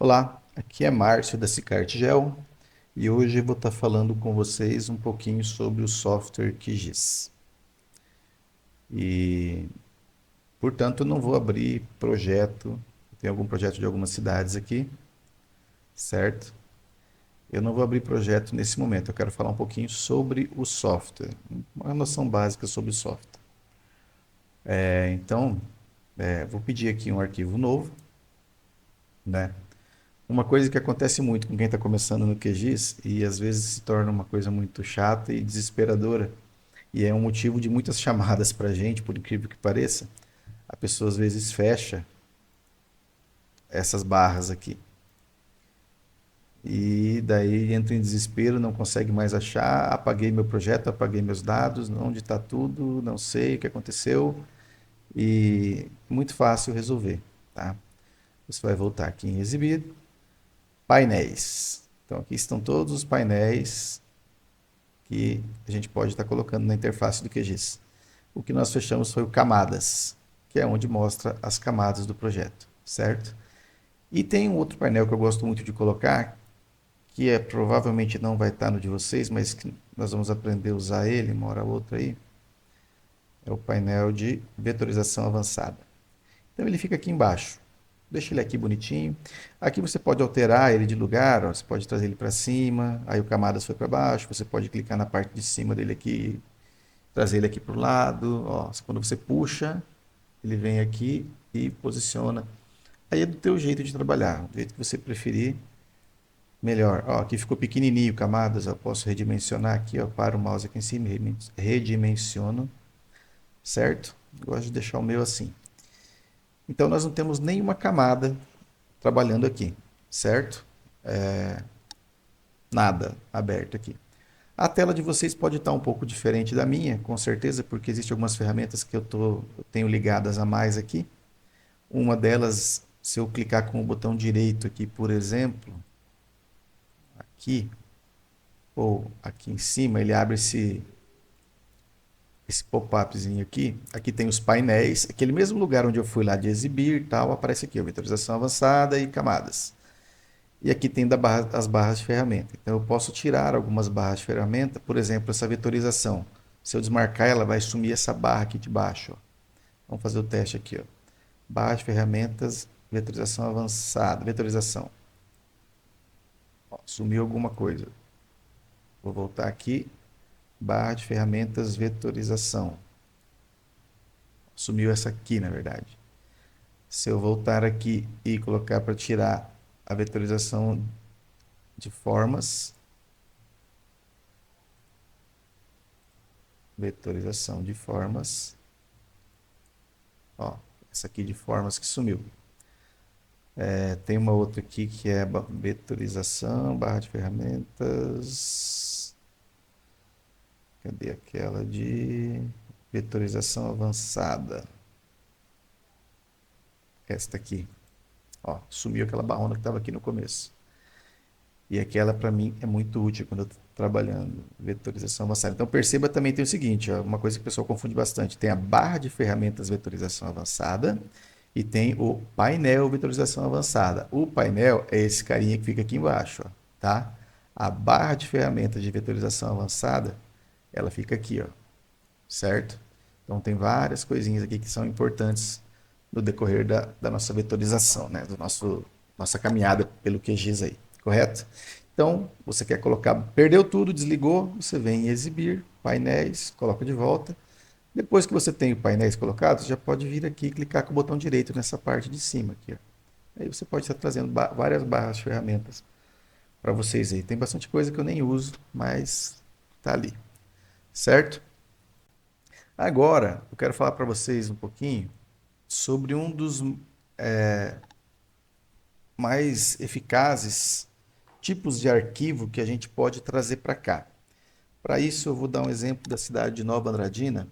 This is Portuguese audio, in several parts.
Olá, aqui é Márcio da Cicartigel e hoje eu vou estar falando com vocês um pouquinho sobre o software QGIS. E, portanto, eu não vou abrir projeto, tem algum projeto de algumas cidades aqui, certo? Eu não vou abrir projeto nesse momento, eu quero falar um pouquinho sobre o software, uma noção básica sobre o software. Então, vou pedir aqui um arquivo novo, né? Uma coisa que acontece muito com quem está começando no QGIS e às vezes se torna uma coisa muito chata e desesperadora, e é um motivo de muitas chamadas para a gente, por incrível que pareça, a pessoa às vezes fecha essas barras aqui. E daí entra em desespero, não consegue mais achar, apaguei meu projeto, apaguei meus dados, onde está tudo, não sei o que aconteceu, e muito fácil resolver, tá? Você vai voltar aqui em exibir, painéis. Então aqui estão todos os painéis que a gente pode estar colocando na interface do QGIS. O que nós fechamos foi o camadas, que é onde mostra as camadas do projeto, certo? E tem um outro painel que eu gosto muito de colocar, que provavelmente não vai estar no de vocês, mas que nós vamos aprender a usar ele uma hora ou outra aí. É o painel de vetorização avançada. Então ele fica aqui embaixo. Deixa ele aqui bonitinho. Aqui você pode alterar ele de lugar, ó, você pode trazer ele para cima, aí o camadas foi para baixo, você pode clicar na parte de cima dele aqui, trazer ele aqui para o lado. Ó, quando você puxa, ele vem aqui e posiciona. Aí é do teu jeito de trabalhar, do jeito que você preferir, melhor. Ó, aqui ficou pequenininho, camadas, eu posso redimensionar aqui, ó, para o mouse aqui em cima, redimensiono, certo? Gosto de deixar o meu assim. Então nós não temos nenhuma camada trabalhando aqui, certo? Nada aberto aqui. A tela de vocês pode estar um pouco diferente da minha, com certeza, porque existem algumas ferramentas que eu tenho ligadas a mais aqui. Uma delas, se eu clicar com o botão direito aqui, por exemplo, aqui, ou aqui em cima, ele abre esse pop-upzinho aqui. Aqui tem os painéis, aquele mesmo lugar onde eu fui lá de exibir e tal, aparece aqui, ó, vetorização avançada e camadas. E aqui tem as barras de ferramenta. Então eu posso tirar algumas barras de ferramenta, por exemplo, essa vetorização. Se eu desmarcar, ela vai sumir essa barra aqui de baixo. Ó. Vamos fazer o teste aqui. Ó. Barra de ferramentas, vetorização avançada, vetorização. Ó, sumiu alguma coisa. Vou voltar aqui, barra de ferramentas, vetorização. Sumiu essa aqui, na verdade. Se eu voltar aqui e colocar para tirar a vetorização de formas, vetorização de formas, ó, essa aqui de formas que sumiu. Tem uma outra aqui que é vetorização, barra de ferramentas. Cadê aquela de vetorização avançada? Esta aqui. Ó, sumiu aquela barrona que estava aqui no começo. E aquela para mim é muito útil quando eu estou trabalhando vetorização avançada. Então perceba também tem o seguinte, ó, uma coisa que o pessoal confunde bastante. Tem a barra de ferramentas vetorização avançada e tem o painel vetorização avançada. O painel é esse carinha que fica aqui embaixo, ó, tá? A barra de ferramentas de vetorização avançada, ela fica aqui, ó, certo? Então tem várias coisinhas aqui que são importantes no decorrer da nossa vetorização, né? Do nossa caminhada pelo QGIS aí, correto? Então, você quer colocar, perdeu tudo, desligou, você vem em exibir, painéis, coloca de volta. Depois que você tem o painéis colocados, já pode vir aqui e clicar com o botão direito nessa parte de cima aqui. Ó. Aí você pode estar trazendo várias barras de ferramentas para vocês aí. Tem bastante coisa que eu nem uso, mas tá ali, certo? Agora, eu quero falar para vocês um pouquinho sobre um dos mais eficazes tipos de arquivo que a gente pode trazer para cá. Para isso, eu vou dar um exemplo da cidade de Nova Andradina.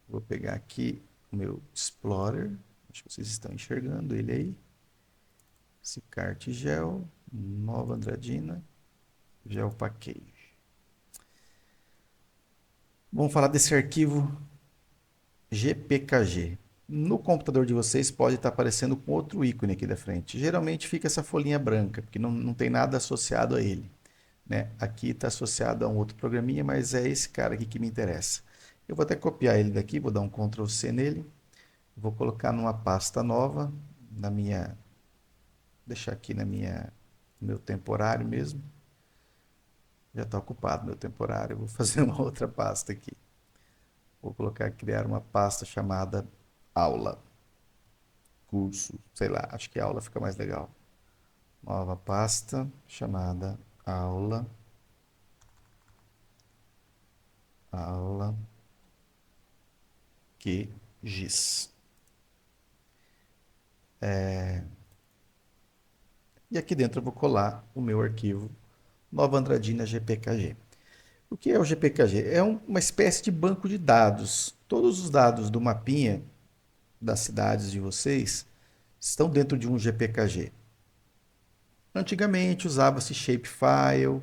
Vou pegar aqui o meu Explorer. Acho que vocês estão enxergando ele aí. Cicartigel, Nova Andradina, GeoPackage. Vamos falar desse arquivo GPKG. No computador de vocês pode estar aparecendo com outro ícone aqui da frente. Geralmente fica essa folhinha branca, porque não tem nada associado a ele, né? Aqui está associado a um outro programinha, mas é esse cara aqui que me interessa. Eu vou até copiar ele daqui, vou dar um Ctrl C nele, vou colocar numa pasta nova, na minha, deixar aqui no meu temporário mesmo. Já está ocupado meu temporário, vou fazer uma outra pasta aqui. Vou colocar, criar uma pasta chamada aula, curso, sei lá, acho que aula fica mais legal. Nova pasta chamada aula, aula QGIS. E aqui dentro eu vou colar o meu arquivo Nova Andradina GPKG. O que é o GPKG? É uma espécie de banco de dados. Todos os dados do mapinha das cidades de vocês estão dentro de um GPKG. Antigamente usava-se shapefile,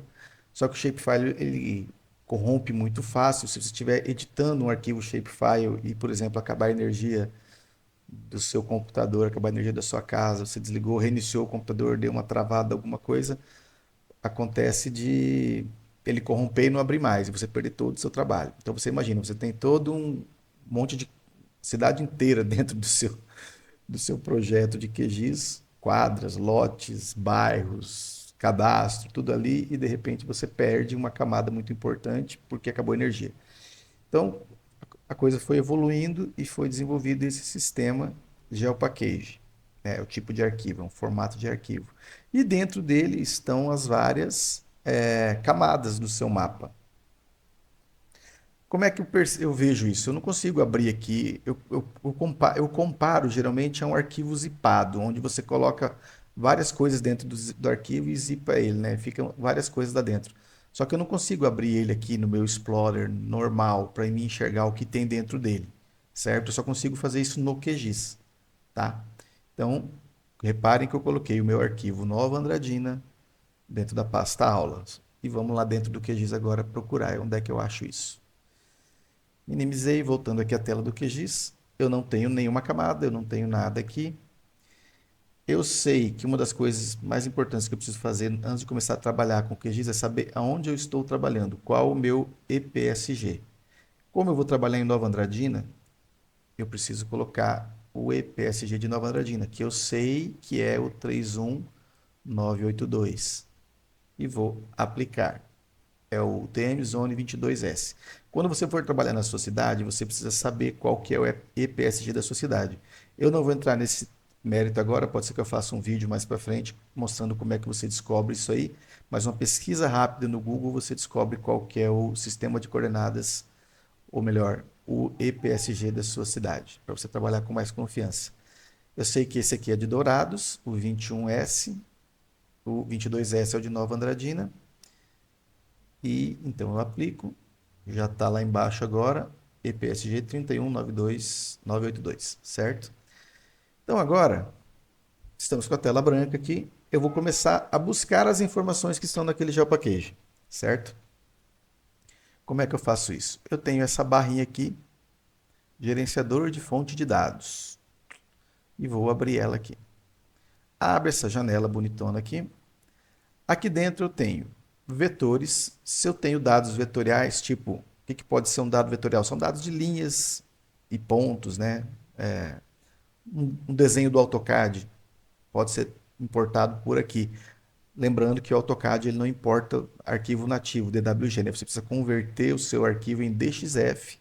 só que o shapefile ele corrompe muito fácil. Se você estiver editando um arquivo shapefile e, por exemplo, acabar a energia do seu computador, acabar a energia da sua casa, você desligou, reiniciou o computador, deu uma travada, alguma coisa, acontece de ele corromper e não abrir mais, e você perder todo o seu trabalho. Então você imagina, você tem todo um monte de cidade inteira dentro do seu projeto de QGIS, quadras, lotes, bairros, cadastro, tudo ali, e de repente você perde uma camada muito importante porque acabou a energia. Então, a coisa foi evoluindo e foi desenvolvido esse sistema GeoPackage, né? É o tipo de arquivo, é um formato de arquivo. E dentro dele estão as várias camadas do seu mapa. Como é que eu vejo isso? Eu não consigo abrir aqui. Eu comparo geralmente a um arquivo zipado, onde você coloca várias coisas dentro do arquivo e zipa ele, né? Ficam várias coisas lá dentro. Só que eu não consigo abrir ele aqui no meu Explorer normal para me enxergar o que tem dentro dele, certo? Eu só consigo fazer isso no QGIS, tá? Então, reparem que eu coloquei o meu arquivo Nova Andradina dentro da pasta aulas. E vamos lá dentro do QGIS agora procurar onde é que eu acho isso. Minimizei, voltando aqui à tela do QGIS. Eu não tenho nenhuma camada, eu não tenho nada aqui. Eu sei que uma das coisas mais importantes que eu preciso fazer antes de começar a trabalhar com o QGIS é saber aonde eu estou trabalhando, qual o meu EPSG. Como eu vou trabalhar em Nova Andradina, eu preciso colocar o EPSG de Nova Andradina, que eu sei que é o 31982. E vou aplicar. É o TM Zone 22S. Quando você for trabalhar na sua cidade, você precisa saber qual que é o EPSG da sua cidade. Eu não vou entrar nesse mérito agora, pode ser que eu faça um vídeo mais para frente mostrando como é que você descobre isso aí, mas uma pesquisa rápida no Google você descobre qual que é o sistema de coordenadas, ou melhor, o EPSG da sua cidade, para você trabalhar com mais confiança. Eu sei que esse aqui é de Dourados, o 21S, o 22S é o de Nova Andradina, e então eu aplico, já está lá embaixo agora, EPSG 3192982, certo? Então agora, estamos com a tela branca aqui, eu vou começar a buscar as informações que estão naquele GeoPackage, certo? Como é que eu faço isso? Eu tenho essa barrinha aqui, gerenciador de fonte de dados, e vou abrir ela aqui. Abre essa janela bonitona aqui. Aqui dentro eu tenho vetores. Se eu tenho dados vetoriais, tipo, o que pode ser um dado vetorial? São dados de linhas e pontos, né? Um desenho do AutoCAD pode ser importado por aqui. Lembrando que o AutoCAD ele não importa arquivo nativo, DWG, né? Você precisa converter o seu arquivo em DXF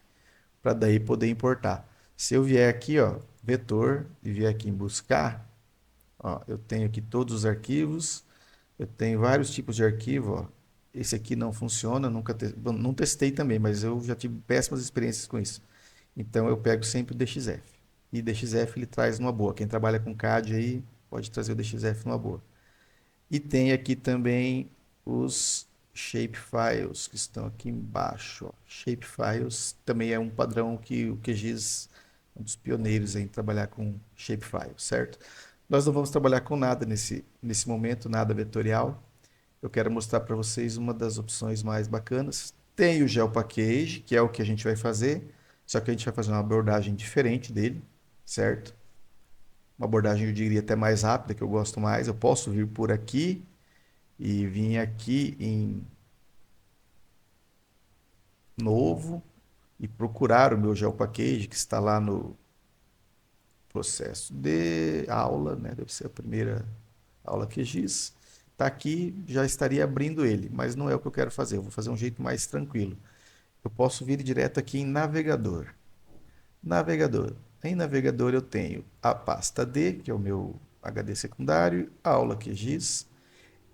para daí poder importar. Se eu vier aqui, ó, vetor, e vier aqui em buscar, ó, eu tenho aqui todos os arquivos, eu tenho vários tipos de arquivo, ó. Esse aqui não funciona, não testei também, mas eu já tive péssimas experiências com isso. Então eu pego sempre o DXF. E DXF ele traz numa boa. Quem trabalha com CAD aí pode trazer o DXF numa boa. E tem aqui também os shapefiles que estão aqui embaixo. Ó. Shapefiles também é um padrão que o QGIS é um dos pioneiros em trabalhar com shapefile, certo? Nós não vamos trabalhar com nada nesse momento, nada vetorial. Eu quero mostrar para vocês uma das opções mais bacanas. Tem o GeoPackage, que é o que a gente vai fazer, só que a gente vai fazer uma abordagem diferente dele. certo? Uma abordagem, eu diria, até mais rápida, que eu gosto mais. Eu posso vir por aqui e vir aqui em novo e procurar o meu GeoPackage, que está lá no processo de aula, né? Deve ser a primeira aula QGIS. Está aqui, já estaria abrindo ele, mas não é o que eu quero fazer. Eu vou fazer um jeito mais tranquilo. Eu posso vir direto aqui em navegador. Navegador. Em navegador eu tenho a pasta D, que é o meu HD secundário, a aula QGIS.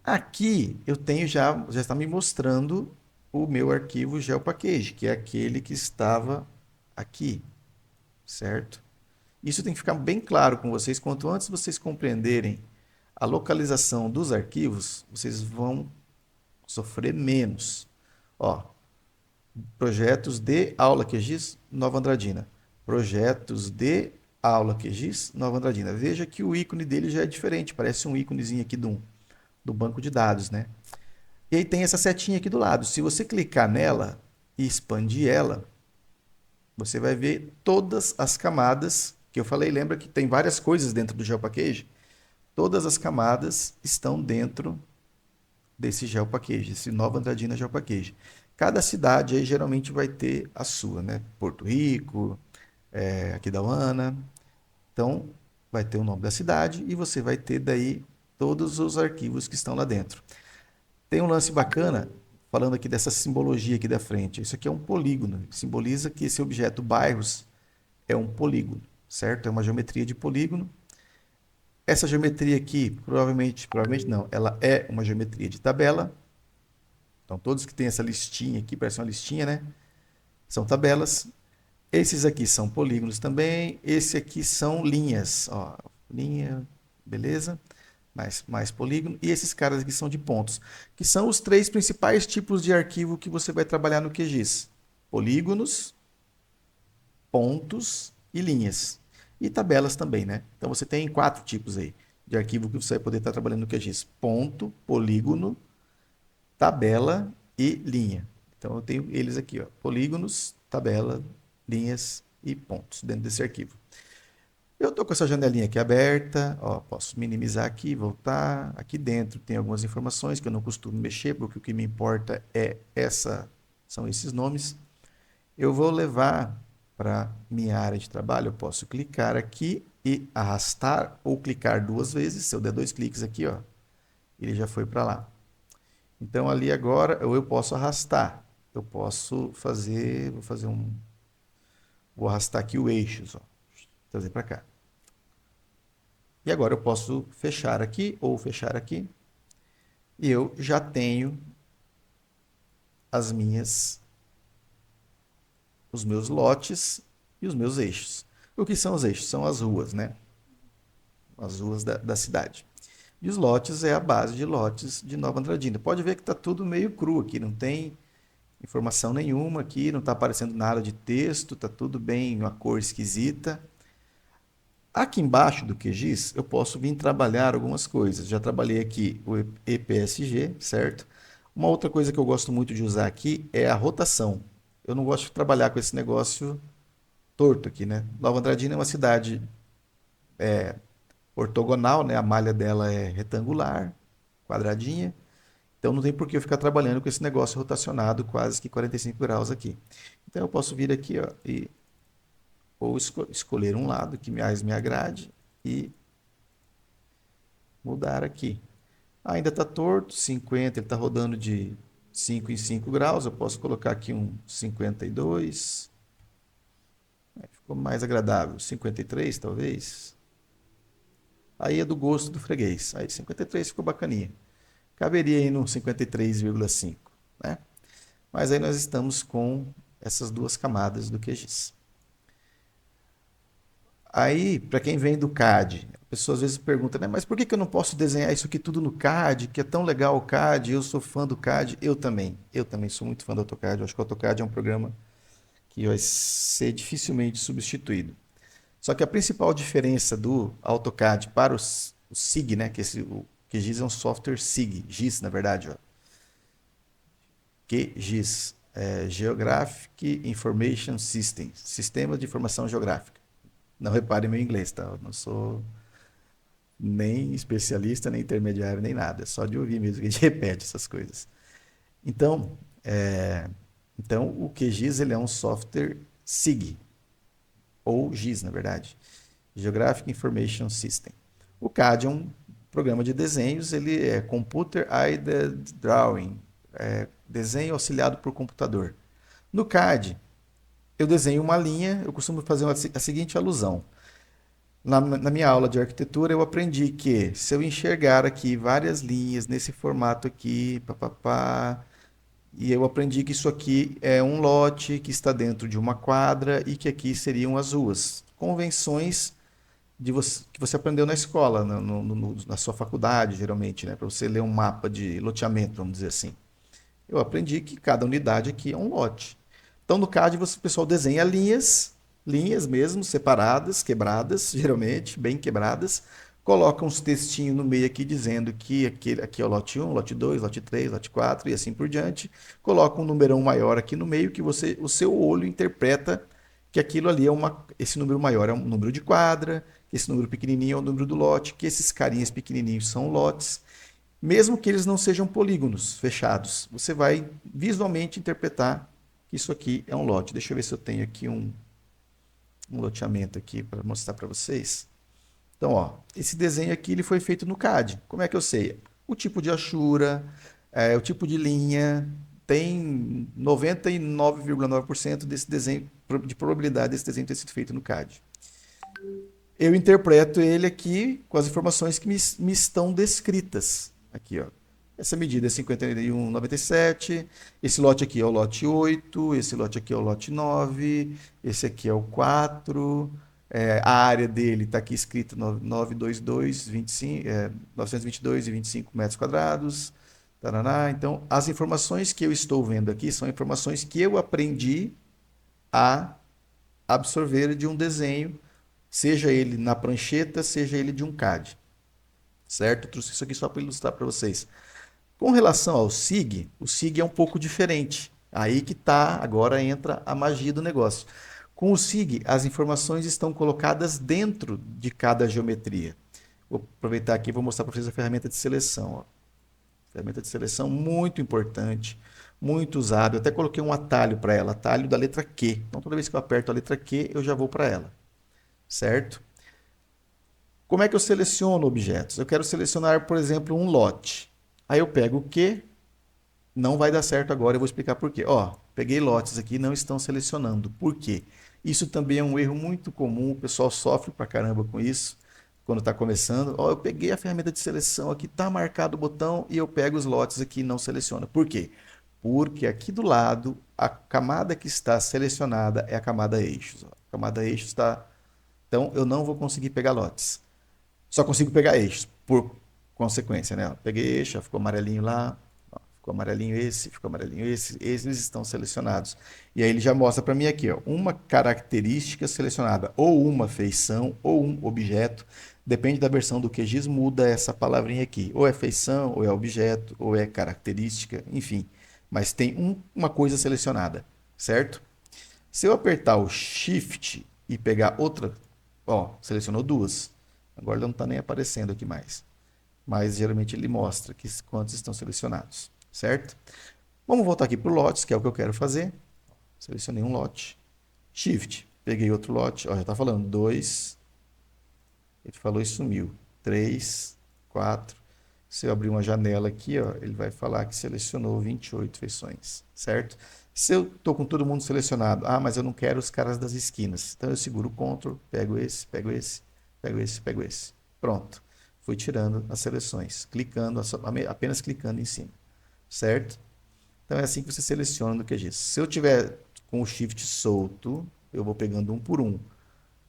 Aqui eu tenho já está me mostrando o meu arquivo GeoPackage, que é aquele que estava aqui, certo? Isso tem que ficar bem claro com vocês. Quanto antes vocês compreenderem a localização dos arquivos, vocês vão sofrer menos. Ó, projetos de aula QGIS, Nova Andradina. Projetos de aula QGIS, Nova Andradina. Veja que o ícone dele já é diferente, parece um íconezinho aqui do banco de dados, né? E aí tem essa setinha aqui do lado. Se você clicar nela e expandir ela, você vai ver todas as camadas que eu falei. Lembra que tem várias coisas dentro do GeoPackage? Todas as camadas estão dentro desse GeoPackage, esse Nova Andradina GeoPackage. Cada cidade aí geralmente vai ter a sua, né? Porto Rico, Aquidauana. Então, vai ter o nome da cidade e você vai ter daí todos os arquivos que estão lá dentro. Tem um lance bacana, falando aqui dessa simbologia aqui da frente. Isso aqui é um polígono, simboliza que esse objeto bairros é um polígono, certo? É uma geometria de polígono. Essa geometria aqui, provavelmente não, ela é uma geometria de tabela. Então, todos que têm essa listinha aqui, parece uma listinha, né? São tabelas. Esses aqui são polígonos também. Esse aqui são linhas. Ó, linha, beleza? Mais polígono. E esses caras aqui são de pontos, que são os três principais tipos de arquivo que você vai trabalhar no QGIS: polígonos, pontos e linhas. E tabelas também, né? Então você tem quatro tipos aí de arquivo que você vai poder estar trabalhando no QGIS: ponto, polígono, tabela e linha. Então eu tenho eles aqui, ó: polígonos, tabela, linhas e pontos dentro desse arquivo. Eu estou com essa janelinha aqui aberta, ó, posso minimizar aqui, voltar. Aqui dentro tem algumas informações que eu não costumo mexer, porque o que me importa são esses nomes. Eu vou levar para minha área de trabalho. Eu posso clicar aqui e arrastar, ou clicar duas vezes. Se eu der dois cliques aqui, ó, ele já foi para lá. Então ali agora, ou eu posso arrastar. Eu posso vou arrastar aqui o eixos, ó, trazer para cá. E agora eu posso fechar aqui ou fechar aqui. E eu já tenho os meus lotes e os meus eixos. O que são os eixos? São as ruas, né? As ruas da cidade. E os lotes é a base de lotes de Nova Andradina. Pode ver que está tudo meio cru aqui, não tem informação nenhuma aqui, não está aparecendo nada de texto, está tudo bem, uma cor esquisita. Aqui embaixo do QGIS, eu posso vir trabalhar algumas coisas. Já trabalhei aqui o EPSG, certo? Uma outra coisa que eu gosto muito de usar aqui é a rotação. Eu não gosto de trabalhar com esse negócio torto aqui, né? Nova Andradina é uma cidade ortogonal, né? A malha dela é retangular, quadradinha. Então não tem por que eu ficar trabalhando com esse negócio rotacionado quase que 45 graus aqui. Então eu posso vir aqui, ó, e ou escolher um lado que mais me agrade e mudar aqui. Ainda está torto, 50, ele está rodando de 5 em 5 graus. Eu posso colocar aqui um 52. Ficou mais agradável. 53, talvez. Aí é do gosto do freguês. Aí 53 ficou bacaninha. Caberia aí no 53,5, né? Mas aí nós estamos com essas duas camadas do QGIS. Aí, para quem vem do CAD, a pessoa às vezes pergunta, né, mas por que eu não posso desenhar isso aqui tudo no CAD, que é tão legal o CAD, eu sou fã do CAD, eu também sou muito fã do AutoCAD, eu acho que o AutoCAD é um programa que vai ser dificilmente substituído. Só que a principal diferença do AutoCAD para o SIG, né, o QGIS é um software SIG, GIS na verdade, ó, QGIS, Geographic Information System, Sistema de Informação Geográfica. Não repare meu inglês, tá? Eu não sou nem especialista, nem intermediário, nem nada. É só de ouvir mesmo que a gente repete essas coisas. Então, o QGIS ele é um software SIG, ou GIS, na verdade. Geographic Information System. O CAD é um programa de desenhos, ele é Computer Aided Drawing, desenho auxiliado por computador. No CAD, eu desenho uma linha, eu costumo fazer a seguinte alusão. Na minha aula de arquitetura, eu aprendi que se eu enxergar aqui várias linhas nesse formato aqui, papapá, e eu aprendi que isso aqui é um lote que está dentro de uma quadra e que aqui seriam as ruas. Convenções que você aprendeu na escola, na sua faculdade, geralmente, né? Para você ler um mapa de loteamento, vamos dizer assim. Eu aprendi que cada unidade aqui é um lote. Então, no CAD, o pessoal desenha linhas, linhas mesmo, separadas, quebradas, geralmente, bem quebradas, coloca uns textinhos no meio aqui dizendo que aqui é o lote 1, lote 2, lote 3, lote 4 e assim por diante. Coloca um numerão maior aqui no meio que o seu olho interpreta que aquilo ali esse número maior é um número de quadra, que esse número pequenininho é o número do lote, que esses carinhas pequenininhos são lotes, mesmo que eles não sejam polígonos fechados. Você vai visualmente interpretar que isso aqui é um lote. Deixa eu ver se eu tenho aqui um loteamento aqui para mostrar para vocês. Então, ó, esse desenho aqui ele foi feito no CAD. Como é que eu sei? O tipo de achura, o tipo de linha, tem 99,9% desse desenho, de probabilidade desse desenho ter sido feito no CAD. Eu interpreto ele aqui com as informações que me estão descritas. Aqui, ó. Essa medida é 51,97. Esse lote aqui é o lote 8. Esse lote aqui é o lote 9. Esse aqui é o 4. A área dele está aqui escrita 922, 25, 922 e 25 metros quadrados. Taraná. Então, as informações que eu estou vendo aqui são informações que eu aprendi a absorver de um desenho, seja ele na prancheta, seja ele de um CAD. Certo? Eu trouxe isso aqui só para ilustrar para vocês. Com relação ao SIG, o SIG é um pouco diferente. Aí que tá, agora entra a magia do negócio. Com o SIG, as informações estão colocadas dentro de cada geometria. Vou aproveitar aqui e vou mostrar para vocês a ferramenta de seleção. Ó. Ferramenta de seleção muito importante, muito usada. Eu até coloquei um atalho para ela, atalho da letra Q. Então, toda vez que eu aperto a letra Q, eu já vou para ela. Certo? Como é que eu seleciono objetos? Eu quero selecionar, por exemplo, um lote. Aí eu pego o Q, não vai dar certo agora, eu vou explicar por quê. Ó, peguei lotes aqui, não estão selecionando. Por quê? Isso também é um erro muito comum, o pessoal sofre pra caramba com isso quando está começando. Ó, eu peguei a ferramenta de seleção aqui, tá marcado o botão e eu pego os lotes aqui e não seleciona. Por quê? Porque aqui do lado, a camada que está selecionada é a camada eixos. Ó. A camada eixos está... Então, eu não vou conseguir pegar lotes. Só consigo pegar eixos, por consequência, né? Peguei eixo, ficou amarelinho lá, ficou amarelinho esse, ficou amarelinho esse, esses estão selecionados. E aí ele já mostra para mim aqui, ó, uma característica selecionada, ou uma feição, ou um objeto, depende da versão do QGIS, muda essa palavrinha aqui, ou é feição, ou é objeto, ou é característica, enfim. Mas tem uma coisa selecionada, certo? Se eu apertar o Shift e pegar outra, ó, selecionou duas. Agora não está nem aparecendo aqui mais. Mas geralmente ele mostra que quantos estão selecionados, certo? Vamos voltar aqui para o lotes, que é o que eu quero fazer. Selecionei um lote. Shift, peguei outro lote. Ó, já está falando 2. Ele falou e sumiu. 3, 4. Se eu abrir uma janela aqui, ó, ele vai falar que selecionou 28 feições, certo? Se eu estou com todo mundo selecionado, mas eu não quero os caras das esquinas. Então eu seguro o Ctrl, pego esse, pego esse, pego esse, pego esse. Pronto. Fui tirando as seleções, clicando, apenas clicando em cima, certo? Então é assim que você seleciona no QGIS. Se eu tiver com o Shift solto, eu vou pegando um por um.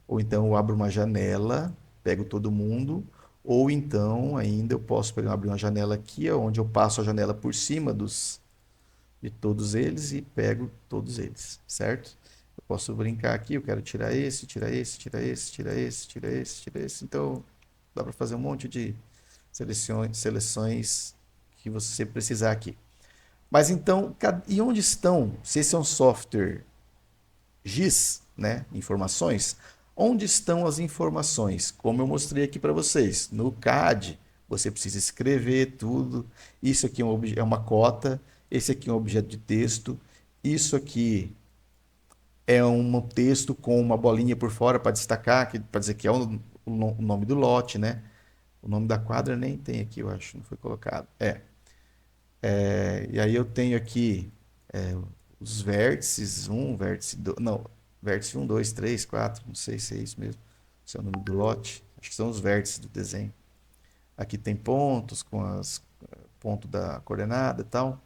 Ou então eu abro uma janela, pego todo mundo, ou então ainda eu posso abrir uma janela aqui, onde eu passo a janela por cima de todos eles e pego todos eles, certo? Eu posso brincar aqui, eu quero tirar esse, tirar esse, tirar esse, tirar esse, tirar esse, tirar esse. Então dá para fazer um monte de seleções que você precisar aqui. Mas então, e onde estão? Se esse é um software GIS, né, informações, Onde estão as informações? Como eu mostrei aqui para vocês, no CAD, você precisa escrever tudo. Isso aqui é uma cota, esse aqui é um objeto de texto, isso aqui é um texto com uma bolinha por fora para destacar, para dizer que é o nome do lote, né? O nome da quadra nem tem aqui, eu acho, não foi colocado. E aí eu tenho aqui os vértices, vértice 2, não, vértice 1, 2, 3, 4, não sei se é isso mesmo, se é o nome do lote, acho que são os vértices do desenho. Aqui tem pontos com as ponto da coordenada e tal.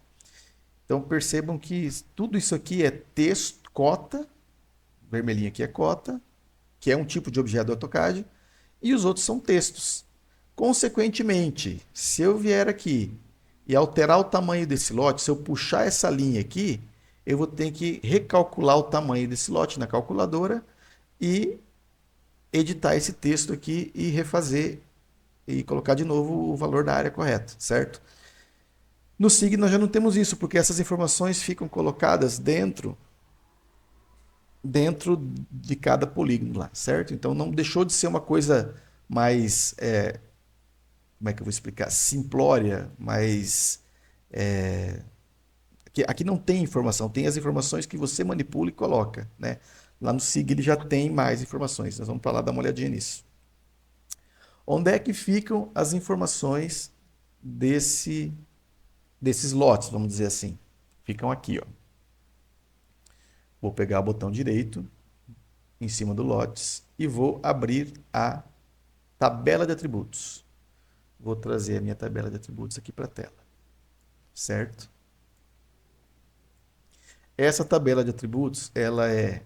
Então percebam que tudo isso aqui é texto, cota, vermelhinho aqui é cota, que é um tipo de objeto do AutoCAD, e os outros são textos. Consequentemente, se eu vier aqui e alterar o tamanho desse lote, se eu puxar essa linha aqui, eu vou ter que recalcular o tamanho desse lote na calculadora e editar esse texto aqui e refazer e colocar de novo o valor da área correta, certo? No SIG nós já não temos isso, porque essas informações ficam colocadas dentro de cada polígono lá, certo? Então não deixou de ser uma coisa mais, como é que eu vou explicar? Simplória, mais aqui não tem informação, tem as informações que você manipula e coloca, né? Lá no SIG ele já tem mais informações. Nós vamos para lá dar uma olhadinha nisso. Onde é que ficam as informações desses lotes, vamos dizer assim? Ficam aqui, ó. Vou pegar o botão direito em cima do lotes e vou abrir a tabela de atributos. Vou trazer a minha tabela de atributos aqui para a tela, certo? Essa tabela de atributos, ela é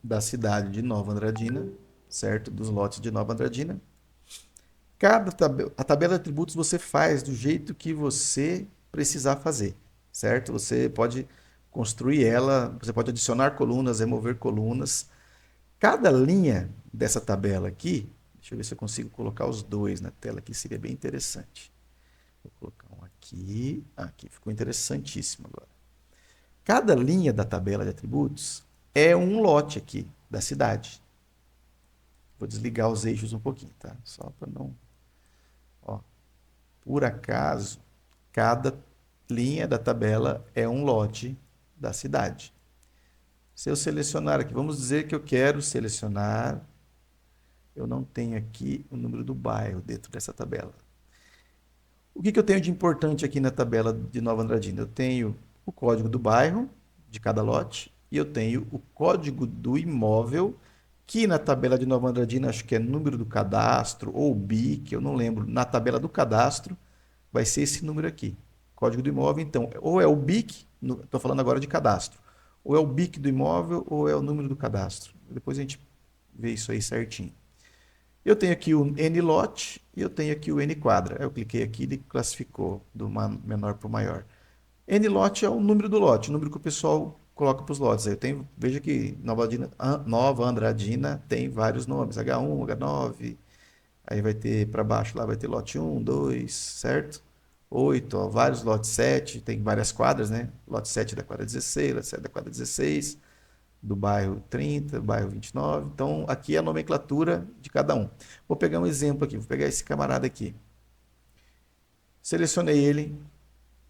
da cidade de Nova Andradina, certo? Dos lotes de Nova Andradina. A tabela de atributos você faz do jeito que você precisar fazer, certo? Você pode construir ela, você pode adicionar colunas, remover colunas. Cada linha dessa tabela aqui, deixa eu ver se eu consigo colocar os dois na tela aqui, seria bem interessante. Vou colocar um aqui, aqui ficou interessantíssimo agora. Cada linha da tabela de atributos é um lote aqui da cidade. Vou desligar os eixos um pouquinho, tá? Só para não... Ó, por acaso, cada linha da tabela é um lote da cidade. Se eu selecionar aqui, vamos dizer que eu quero selecionar, eu não tenho aqui o número do bairro dentro dessa tabela. O que eu tenho de importante aqui na tabela de Nova Andradina? Eu tenho o código do bairro de cada lote e eu tenho o código do imóvel, que na tabela de Nova Andradina acho que é número do cadastro ou BIC, eu não lembro. Na tabela do cadastro vai ser esse número aqui, código do imóvel. Então, ou é o BIC, estou falando agora de cadastro, ou é o BIC do imóvel ou é o número do cadastro. Depois a gente vê isso aí certinho. Eu tenho aqui o NLOT e eu tenho aqui o NQuadra. Eu cliquei aqui e ele classificou do menor para o maior. NLOT é o número do lote, o número que o pessoal coloca para os lotes. Eu tenho, veja que Nova Andradina tem vários nomes, H1, H9, aí vai ter para baixo lá, vai ter lote 1, 2, certo? 8, ó, vários lotes 7, tem várias quadras, né? Lote 7 da quadra 16, lote 7 da quadra 16, do bairro 30, bairro 29. Então, aqui é a nomenclatura de cada um. Vou pegar um exemplo aqui, vou pegar esse camarada aqui. Selecionei ele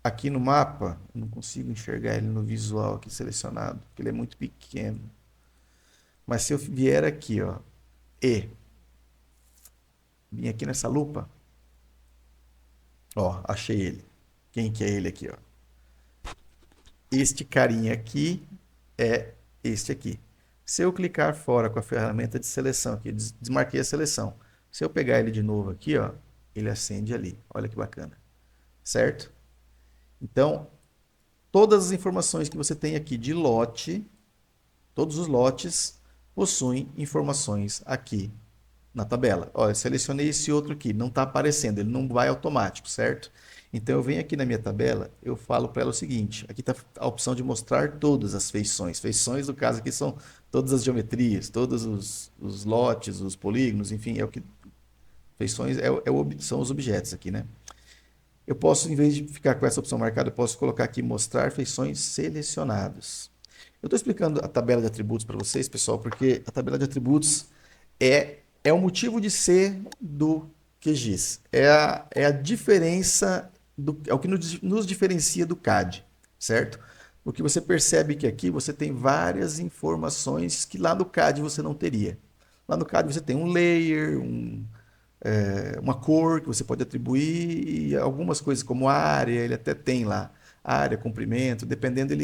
aqui no mapa, não consigo enxergar ele no visual aqui selecionado, porque ele é muito pequeno. Mas se eu vier aqui, ó, vim aqui nessa lupa, ó, achei ele. Quem que é ele aqui, ó? Este carinha aqui é este aqui. Se eu clicar fora com a ferramenta de seleção aqui, desmarquei a seleção. Se eu pegar ele de novo aqui, ó, ele acende ali. Olha que bacana. Certo? Então, todas as informações que você tem aqui de lote, todos os lotes possuem informações aqui na tabela. Olha, eu selecionei esse outro aqui, não está aparecendo, ele não vai automático, certo? Então eu venho aqui na minha tabela, eu falo para ela o seguinte, aqui está a opção de mostrar todas as feições. Feições, no caso aqui, são todas as geometrias, todos os lotes, os polígonos, enfim, é o que... Feições são os objetos aqui, né? Eu posso, em vez de ficar com essa opção marcada, eu posso colocar aqui mostrar feições selecionados. Eu estou explicando a tabela de atributos para vocês, pessoal, porque a tabela de atributos é o motivo de ser do QGIS. É a diferença, é o que nos diferencia do CAD, certo? Porque você percebe que aqui você tem várias informações que lá no CAD você não teria. Lá no CAD você tem um layer, uma cor que você pode atribuir e algumas coisas como área, ele até tem lá, área, comprimento, dependendo,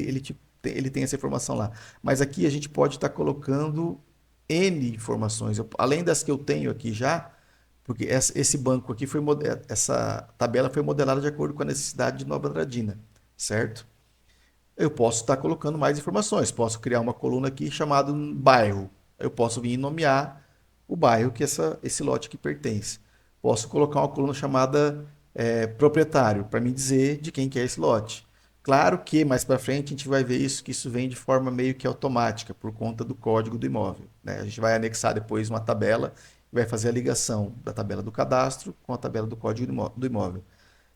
ele tem essa informação lá. Mas aqui a gente pode estar colocando N informações, além das que eu tenho aqui já, porque esse banco aqui essa tabela foi modelada de acordo com a necessidade de Nova Andradina, certo? Eu posso estar colocando mais informações, posso criar uma coluna aqui chamada bairro. Eu posso vir nomear o bairro que esse lote aqui pertence. Posso colocar uma coluna chamada proprietário, para me dizer de quem que é esse lote. Claro que mais para frente a gente vai ver isso, que isso vem de forma meio que automática, por conta do código do imóvel, né? A gente vai anexar depois uma tabela e vai fazer a ligação da tabela do cadastro com a tabela do código do imóvel.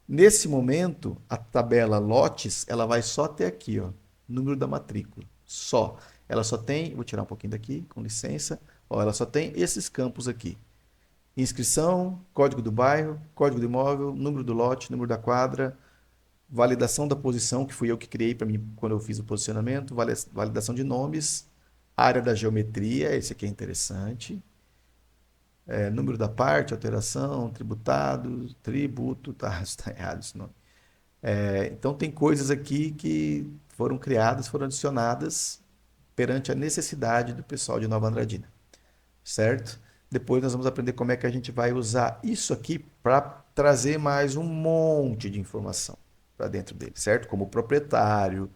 Nesse momento, a tabela lotes, ela vai só até aqui, ó, número da matrícula, só. Ela só tem, vou tirar um pouquinho daqui, com licença, ó, ela só tem esses campos aqui. Inscrição, código do bairro, código do imóvel, número do lote, número da quadra, validação da posição, que fui eu que criei para mim quando eu fiz o posicionamento, validação de nomes, área da geometria, esse aqui é interessante, número da parte, alteração, tributado, tributo, tá, está errado esse nome. Então, tem coisas aqui que foram criadas, foram adicionadas perante a necessidade do pessoal de Nova Andradina, certo? Depois nós vamos aprender como é que a gente vai usar isso aqui para trazer mais um monte de informação para dentro dele, certo? Como o proprietário,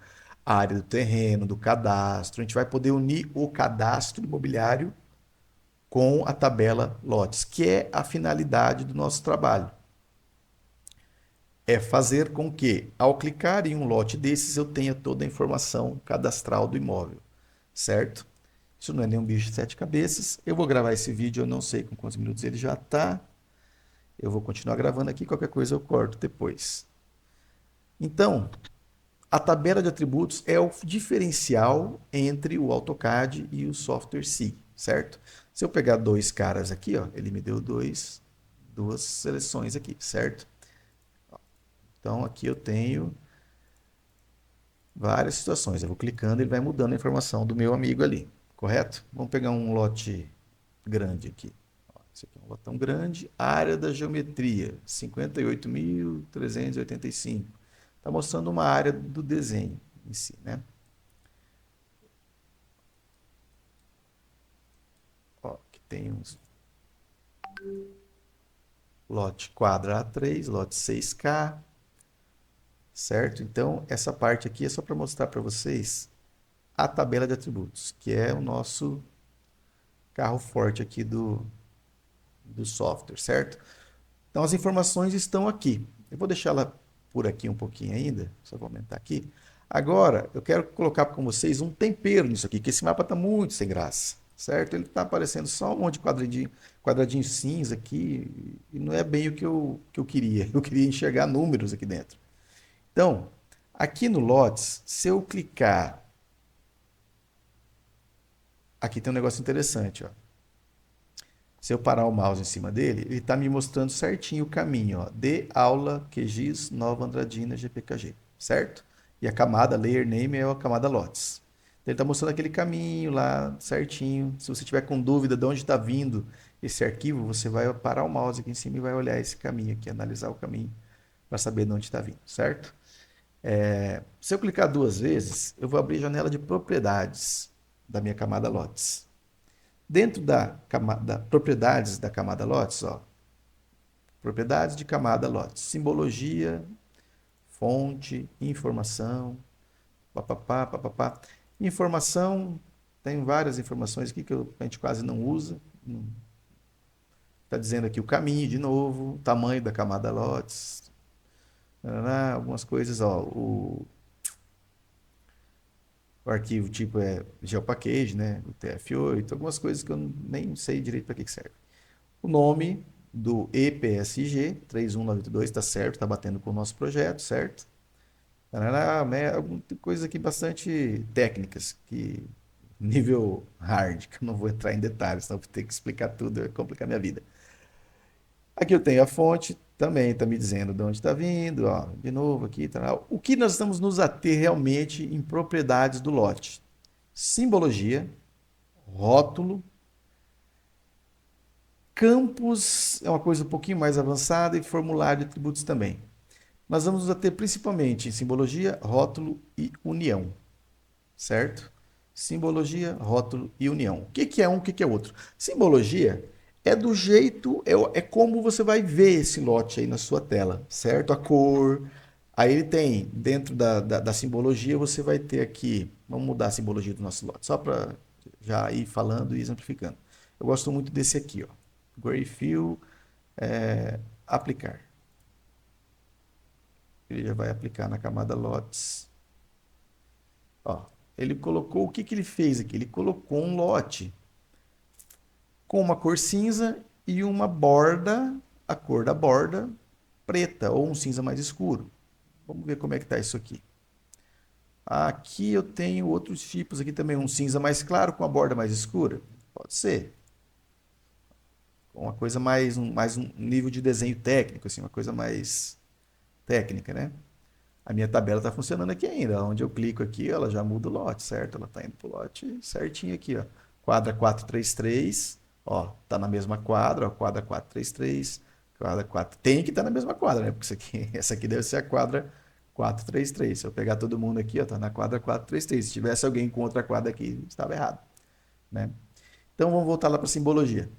a área do terreno, do cadastro. A gente vai poder unir o cadastro imobiliário com a tabela lotes, que é a finalidade do nosso trabalho. É fazer com que, ao clicar em um lote desses, eu tenha toda a informação cadastral do imóvel, certo? Isso não é nenhum bicho de sete cabeças. Eu vou gravar esse vídeo, eu não sei com quantos minutos ele já está. Eu vou continuar gravando aqui, qualquer coisa eu corto depois. Então, a tabela de atributos é o diferencial entre o AutoCAD e o software SIG, certo? Se eu pegar dois caras aqui, ó, ele me deu duas seleções aqui, certo? Então, aqui eu tenho várias situações. Eu vou clicando, ele vai mudando a informação do meu amigo ali, correto? Vamos pegar um lote grande aqui. Esse aqui é um lotão grande. Área da geometria, 58.385. Está mostrando uma área do desenho em si, né? Ó, aqui tem uns lote quadra A3, lote 6K, certo? Então, essa parte aqui é só para mostrar para vocês a tabela de atributos, que é o nosso carro forte aqui do software, certo? Então, as informações estão aqui. Eu vou deixá-la por aqui um pouquinho ainda, só vou aumentar aqui. Agora, eu quero colocar com vocês um tempero nisso aqui, que esse mapa está muito sem graça, certo? Ele está aparecendo só um monte de quadradinho cinza aqui, e não é bem o que eu queria. Eu queria enxergar números aqui dentro. Então, aqui no Lotes, se eu clicar, aqui tem um negócio interessante, ó. Se eu parar o mouse em cima dele, ele está me mostrando certinho o caminho, ó, de aula QGIS Nova Andradina GPKG, certo? E a camada Layer Name é a camada Lotes. Então, ele está mostrando aquele caminho lá certinho. Se você tiver com dúvida de onde está vindo esse arquivo, você vai parar o mouse aqui em cima e vai olhar esse caminho aqui, analisar o caminho para saber de onde está vindo, certo? Se eu clicar duas vezes, eu vou abrir a janela de propriedades da minha camada Lotes. Dentro da propriedades da camada lotes, ó, propriedades de camada lotes, simbologia, fonte, informação, papapá, papapá. Informação, tem várias informações aqui que a gente quase não usa. Está dizendo aqui o caminho de novo, o tamanho da camada lotes, algumas coisas, ó, o arquivo tipo é GeoPackage, né, o TF8, algumas coisas que eu nem sei direito para que serve. O nome do EPSG 3192 está certo, está batendo com o nosso projeto, certo? Tarará, né? Tem coisas aqui bastante técnicas, que nível hard, que eu não vou entrar em detalhes, senão eu vou ter que explicar tudo, vai complicar minha vida. Aqui eu tenho a fonte, também está me dizendo de onde está vindo, ó, de novo aqui, tá. O que nós estamos nos ater realmente em propriedades do lote? Simbologia, rótulo, campos é uma coisa um pouquinho mais avançada e formulário de atributos também. Nós vamos nos ater principalmente em simbologia, rótulo e união, certo? Simbologia, rótulo e união. O que que é um, o que que é outro? Simbologia é do jeito, é como você vai ver esse lote aí na sua tela, certo? A cor. Aí ele tem, dentro da simbologia, você vai ter aqui, vamos mudar a simbologia do nosso lote, só para já ir falando e exemplificando. Eu gosto muito desse aqui, ó. Gray Fill, aplicar. Ele já vai aplicar na camada lotes. Ó, ele colocou, o que que ele fez aqui? Ele colocou um lote com uma cor cinza e uma borda, a cor da borda preta ou um cinza mais escuro. Vamos ver como é que está isso aqui. Aqui eu tenho outros tipos aqui também, um cinza mais claro com a borda mais escura. Pode ser. Uma coisa mais um nível de desenho técnico, assim, uma coisa mais técnica, né? A minha tabela está funcionando aqui ainda. Onde eu clico aqui, ela já muda o lote, certo? Ela está indo para o lote certinho aqui, ó. Quadra 433, ó, tá na mesma quadra, ó, quadra 433, quadra 4. Tem que estar na mesma quadra, né? Porque isso aqui, essa aqui deve ser a quadra 433. Se eu pegar todo mundo aqui, ó, tá na quadra 433. Se tivesse alguém com outra quadra aqui, estava errado, né? Então vamos voltar lá para simbologia.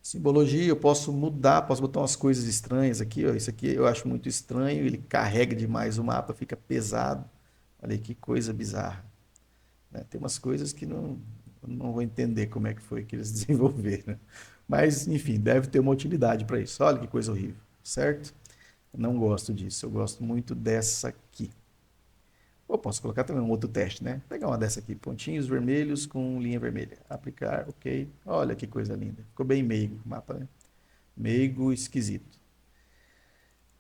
Simbologia, eu posso mudar, posso botar umas coisas estranhas aqui, ó. Isso aqui eu acho muito estranho, ele carrega demais o mapa, fica pesado. Olha aí que coisa bizarra, né? Tem umas coisas que não vou entender como é que foi que eles desenvolveram. Mas, enfim, deve ter uma utilidade para isso. Olha que coisa horrível, certo? Eu não gosto disso, eu gosto muito dessa aqui. Ou posso colocar também um outro teste, né? Pegar uma dessa aqui, pontinhos vermelhos com linha vermelha. Aplicar, ok. Olha que coisa linda. Ficou bem meigo o mapa, né? Meigo esquisito.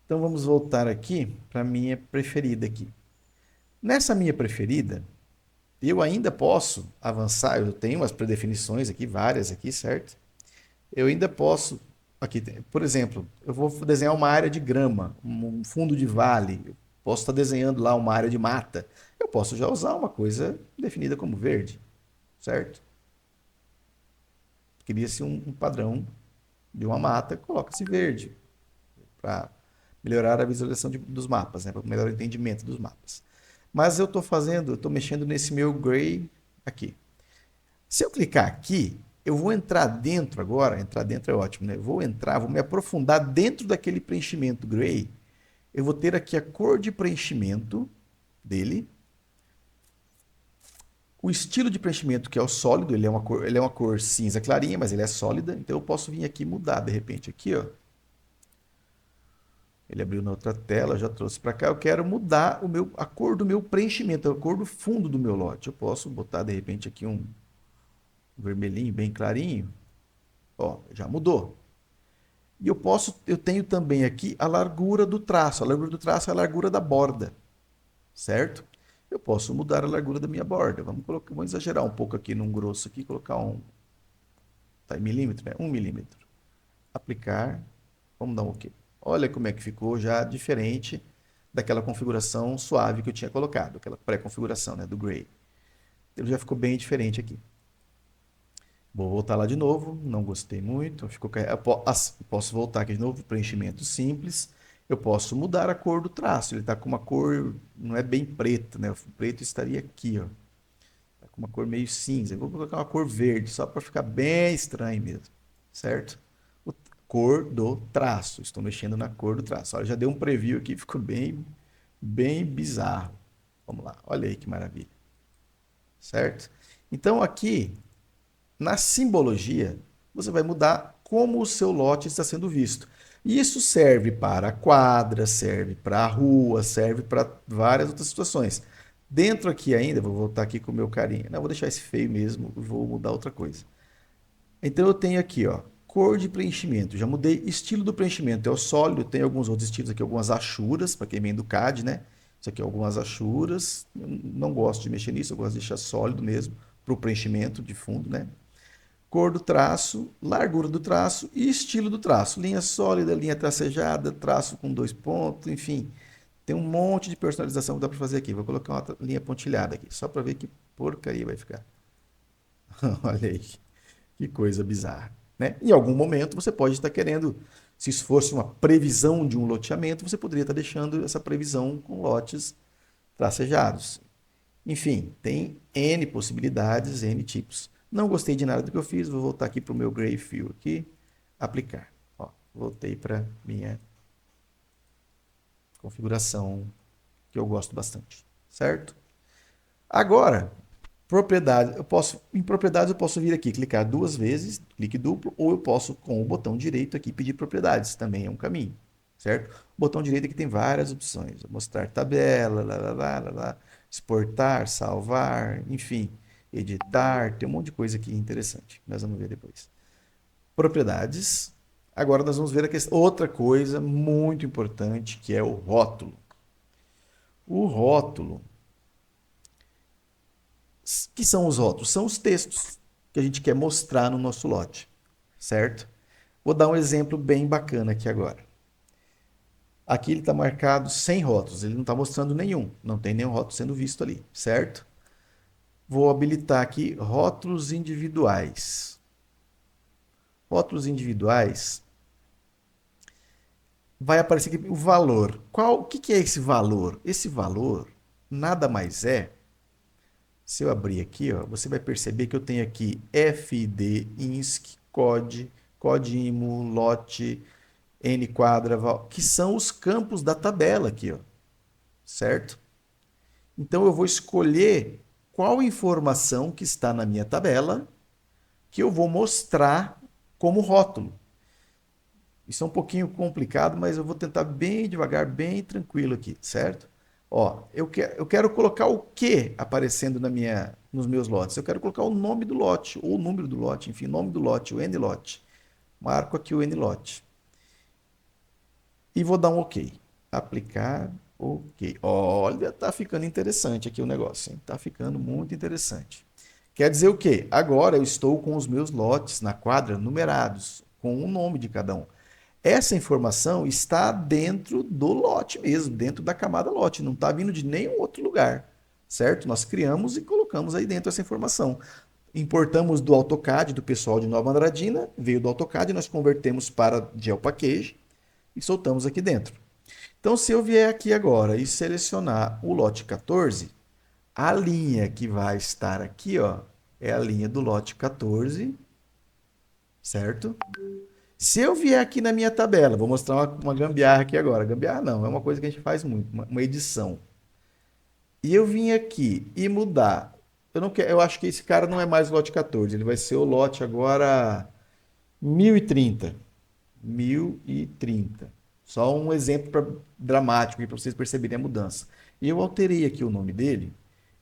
Então vamos voltar aqui para a minha preferida aqui. Nessa minha preferida, eu ainda posso avançar, eu tenho umas predefinições aqui, várias aqui, certo? Eu ainda posso, aqui, por exemplo, eu vou desenhar uma área de grama, um fundo de vale, eu posso estar desenhando lá uma área de mata, eu posso já usar uma coisa definida como verde, certo? Cria-se um padrão de uma mata, coloca-se verde, para melhorar a visualização dos mapas, né? Para melhorar o entendimento dos mapas. Mas eu estou fazendo, eu estou mexendo nesse meu gray aqui. Se eu clicar aqui, eu vou entrar dentro agora, entrar dentro é ótimo, né? Eu vou entrar, vou me aprofundar dentro daquele preenchimento gray. Eu vou ter aqui a cor de preenchimento dele, o estilo de preenchimento que é o sólido, ele é uma cor cinza clarinha, mas ele é sólida, então eu posso vir aqui e mudar de repente aqui, ó. Ele abriu na outra tela, já trouxe para cá. Eu quero mudar a cor do meu preenchimento, a cor do fundo do meu lote. Eu posso botar de repente aqui um vermelhinho bem clarinho. Ó, já mudou. E eu tenho também aqui a largura do traço. A largura do traço é a largura da borda, certo? Eu posso mudar a largura da minha borda. Vamos exagerar um pouco aqui num grosso aqui, colocar tá em milímetro, né? 1 milímetro. Aplicar. Vamos dar um OK. Olha como é que ficou já diferente daquela configuração suave que eu tinha colocado, aquela pré-configuração, né, do Gray. Ele já ficou bem diferente aqui. Vou voltar lá de novo, não gostei muito. Posso voltar aqui de novo, preenchimento simples. Eu posso mudar a cor do traço. Ele está com uma cor, não é bem preta, né? O preto estaria aqui, ó. Tá com uma cor meio cinza. Eu vou colocar uma cor verde, só para ficar bem estranho mesmo, certo? Cor do traço. Estou mexendo na cor do traço. Olha, já deu um preview aqui, ficou bem bizarro. Vamos lá, olha aí que maravilha. Certo? Então aqui, na simbologia, você vai mudar como o seu lote está sendo visto. E isso serve para a quadra, serve para a rua, serve para várias outras situações. Dentro aqui ainda, vou voltar aqui com o meu carinha. Não, vou deixar esse feio mesmo, vou mudar outra coisa. Então eu tenho aqui, ó, cor de preenchimento. Já mudei estilo do preenchimento. É o sólido, tem alguns outros estilos aqui, algumas achuras, para quem vem do CAD, né? Isso aqui é algumas achuras. Eu não gosto de mexer nisso, eu gosto de deixar sólido mesmo, para o preenchimento de fundo, né? Cor do traço, largura do traço e estilo do traço. Linha sólida, linha tracejada, traço com 2 pontos, enfim. Tem um monte de personalização que dá para fazer aqui. Vou colocar uma linha pontilhada aqui, só para ver que porcaria vai ficar. Olha aí, que coisa bizarra, né? Em algum momento você pode estar querendo, se isso fosse uma previsão de um loteamento, você poderia estar deixando essa previsão com lotes tracejados. Enfim, tem N possibilidades, N tipos. Não gostei de nada do que eu fiz, vou voltar aqui para o meu Gray Fill aqui, aplicar. Ó, voltei para minha configuração que eu gosto bastante, certo? Agora, propriedade, em propriedades eu posso vir aqui, clicar 2 vezes, clique duplo, ou eu posso com o botão direito aqui pedir propriedades, também é um caminho, certo? O botão direito aqui tem várias opções, mostrar tabela, exportar, salvar, enfim, editar, tem um monte de coisa aqui interessante, nós vamos ver depois. Propriedades. Agora nós vamos ver outra coisa muito importante, que é o rótulo. O rótulo, que são os rótulos? São os textos que a gente quer mostrar no nosso lote, certo? Vou dar um exemplo bem bacana aqui agora. Aqui ele está marcado sem rótulos, ele não está mostrando nenhum, não tem nenhum rótulo sendo visto ali, certo? Vou habilitar aqui rótulos individuais. Rótulos individuais, vai aparecer aqui o valor. O que é esse valor? Esse valor nada mais é, se eu abrir aqui, ó, você vai perceber que eu tenho aqui FD, INSC, COD, CODIMO, LOT, NQuadra, que são os campos da tabela aqui, ó, certo? Então eu vou escolher qual informação que está na minha tabela que eu vou mostrar como rótulo. Isso é um pouquinho complicado, mas eu vou tentar bem devagar, bem tranquilo aqui, certo? Ó, eu quero colocar o que aparecendo nos meus lotes? Eu quero colocar o nome do lote, ou o número do lote, enfim, nome do lote, o N-lote. Marco aqui o N-lote. E vou dar um OK. Aplicar, OK. Olha, tá ficando interessante aqui o negócio, hein? Tá ficando muito interessante. Quer dizer o quê? Agora eu estou com os meus lotes na quadra numerados, com o nome de cada um. Essa informação está dentro do lote mesmo, dentro da camada lote, não está vindo de nenhum outro lugar, certo? Nós criamos e colocamos aí dentro essa informação. Importamos do AutoCAD, do pessoal de Nova Andradina, veio do AutoCAD, nós convertemos para GeoPackage e soltamos aqui dentro. Então, se eu vier aqui agora e selecionar o lote 14, a linha que vai estar aqui, ó, é a linha do lote 14, certo? Se eu vier aqui na minha tabela, vou mostrar uma gambiarra aqui agora. Gambiarra não, é uma coisa que a gente faz muito, uma edição. E eu vim aqui e mudar. Eu acho que esse cara não é mais o lote 14, ele vai ser o lote agora 1030. 1030. Só um exemplo dramático para vocês perceberem a mudança. E eu alterei aqui o nome dele,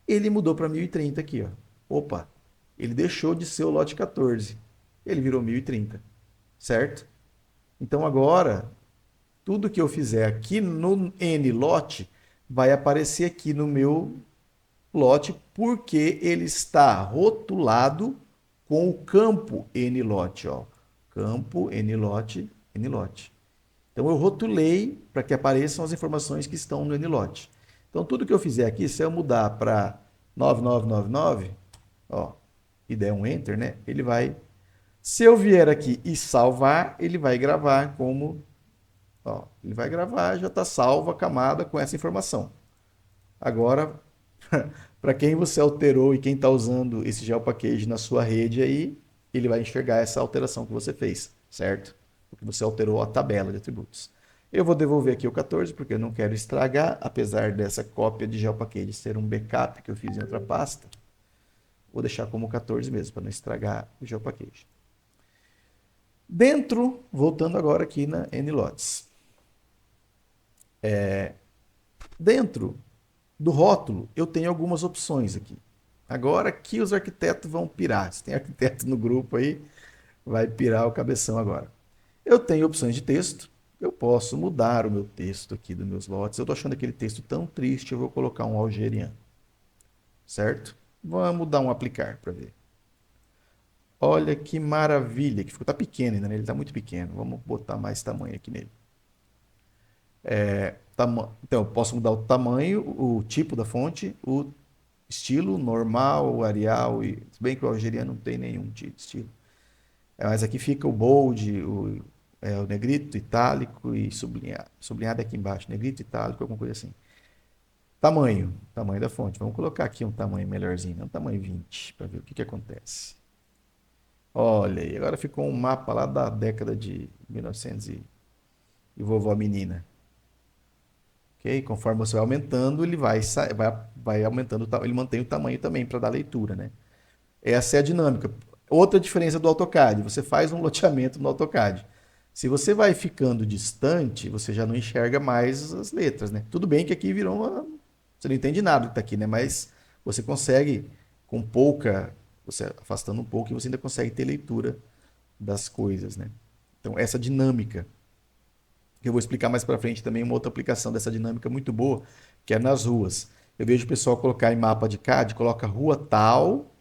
ele mudou para 1030 aqui, ó. Opa, ele deixou de ser o lote 14, ele virou 1030. Certo? Então agora, tudo que eu fizer aqui no N-lote vai aparecer aqui no meu lote, porque ele está rotulado com o campo N-lote, ó. Campo N-lote, N-lote. Então eu rotulei para que apareçam as informações que estão no N-lote. Então tudo que eu fizer aqui, se eu mudar para 9999, ó, e der um Enter, né? Ele vai. Se eu vier aqui e salvar, ele vai gravar como... Ó, ele vai gravar, já está salva a camada com essa informação. Agora, para quem você alterou e quem está usando esse GeoPackage na sua rede aí, ele vai enxergar essa alteração que você fez, certo? Porque você alterou a tabela de atributos. Eu vou devolver aqui o 14, porque eu não quero estragar, apesar dessa cópia de GeoPackage ser um backup que eu fiz em outra pasta. Vou deixar como 14 mesmo, para não estragar o GeoPackage. Dentro, voltando agora aqui na NLots. Dentro do rótulo, eu tenho algumas opções aqui. Agora que os arquitetos vão pirar. Se tem arquiteto no grupo aí, vai pirar o cabeção agora. Eu tenho opções de texto. eu posso mudar o meu texto aqui dos meus lotes. Eu estou achando aquele texto tão triste, eu vou colocar um algeriano, certo? Vamos dar um aplicar para ver. Olha que maravilha, que ficou, tá pequeno ainda, né? Ele tá muito pequeno. Vamos botar mais tamanho aqui nele. Então, eu posso mudar o tamanho, o tipo da fonte, o estilo normal, Arial, e se bem que o algeriano não tem nenhum tipo de estilo. Mas aqui fica o bold, o negrito, itálico e sublinhado. Sublinhado é aqui embaixo, negrito, itálico, alguma coisa assim. Tamanho da fonte. Vamos colocar aqui um tamanho melhorzinho, um tamanho 20, para ver o que que acontece. Olha aí, agora ficou um mapa lá da década de 1900 e vovó menina. Ok? Conforme você vai aumentando, ele vai aumentando, ele mantém o tamanho também para dar leitura, né? Essa é a dinâmica. Outra diferença do AutoCAD, você faz um loteamento no AutoCAD. Se você vai ficando distante, você já não enxerga mais as letras, né? Tudo bem que aqui virou uma... Você não entende nada que está aqui, né? Mas você consegue, com pouca... Você afastando um pouco, você ainda consegue ter leitura das coisas, né? Então, essa dinâmica, que eu vou explicar mais para frente também, uma outra aplicação dessa dinâmica muito boa, que é nas ruas. Eu vejo o pessoal colocar em mapa de CAD, coloca rua tal,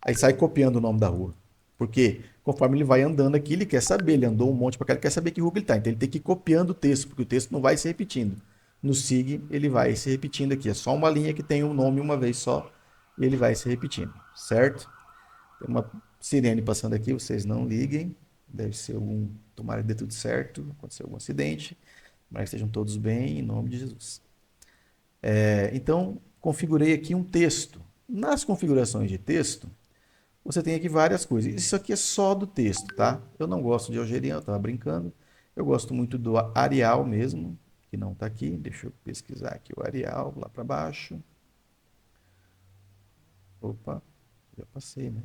aí sai copiando o nome da rua. Porque conforme ele vai andando aqui, ele quer saber, ele andou um monte para cá, ele quer saber que rua que ele está. Então ele tem que ir copiando o texto, porque o texto não vai se repetindo. No SIG, ele vai se repetindo aqui. É só uma linha que tem um nome uma vez só e ele vai se repetindo, certo? Tem uma sirene passando aqui, vocês não liguem. Deve ser algum. Tomara que dê tudo certo, aconteceu algum acidente, mas estejam todos bem, em nome de Jesus. Então, configurei aqui um texto. Nas configurações de texto, você tem aqui várias coisas. Isso aqui é só do texto, tá? Eu não gosto de algeriano, eu estava brincando. Eu gosto muito do Arial mesmo, que não está aqui. Deixa eu pesquisar aqui o Arial lá para baixo. Opa, já passei, né?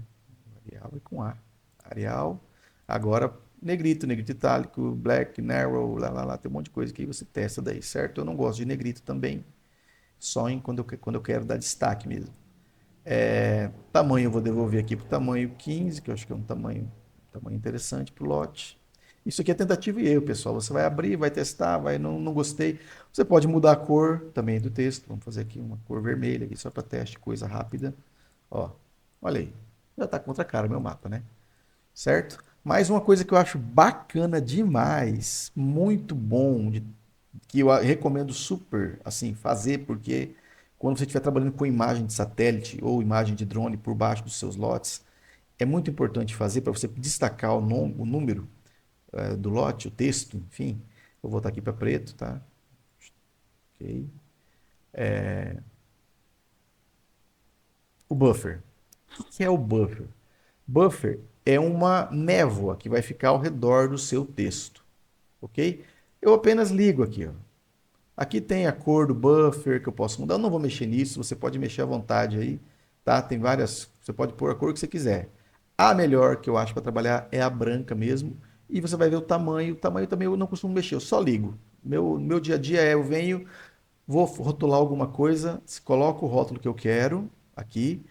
Arial é com A. Arial. Agora, negrito, negrito itálico, black, narrow, lá, tem um monte de coisa que você testa daí, certo? Eu não gosto de negrito também, só quando eu quero dar destaque mesmo. Tamanho eu vou devolver aqui para o tamanho 15, que eu acho que é tamanho interessante para o lote. Isso aqui é tentativa e erro, pessoal. Você vai abrir, vai testar, vai não gostei. Você pode mudar a cor também do texto. Vamos fazer aqui uma cor vermelha aqui só para teste, coisa rápida. Ó, olha aí. Já está contra a cara meu mapa, né? Certo? Mais uma coisa que eu acho bacana demais, muito bom, que eu recomendo super assim fazer, porque quando você estiver trabalhando com imagem de satélite ou imagem de drone por baixo dos seus lotes, é muito importante fazer para você destacar o número do lote, o texto, enfim. Vou voltar aqui para preto, tá? Ok. O buffer. O que é o buffer? Buffer é uma névoa que vai ficar ao redor do seu texto, ok? Eu apenas ligo aqui, ó. Aqui tem a cor do buffer que eu posso mudar. Eu não vou mexer nisso, você pode mexer à vontade aí, tá? Tem várias, você pode pôr a cor que você quiser. A melhor que eu acho para trabalhar é a branca mesmo. E você vai ver o tamanho. O tamanho também eu não costumo mexer, eu só ligo. Meu dia a dia eu venho, vou rotular alguma coisa, coloco o rótulo que eu quero aqui.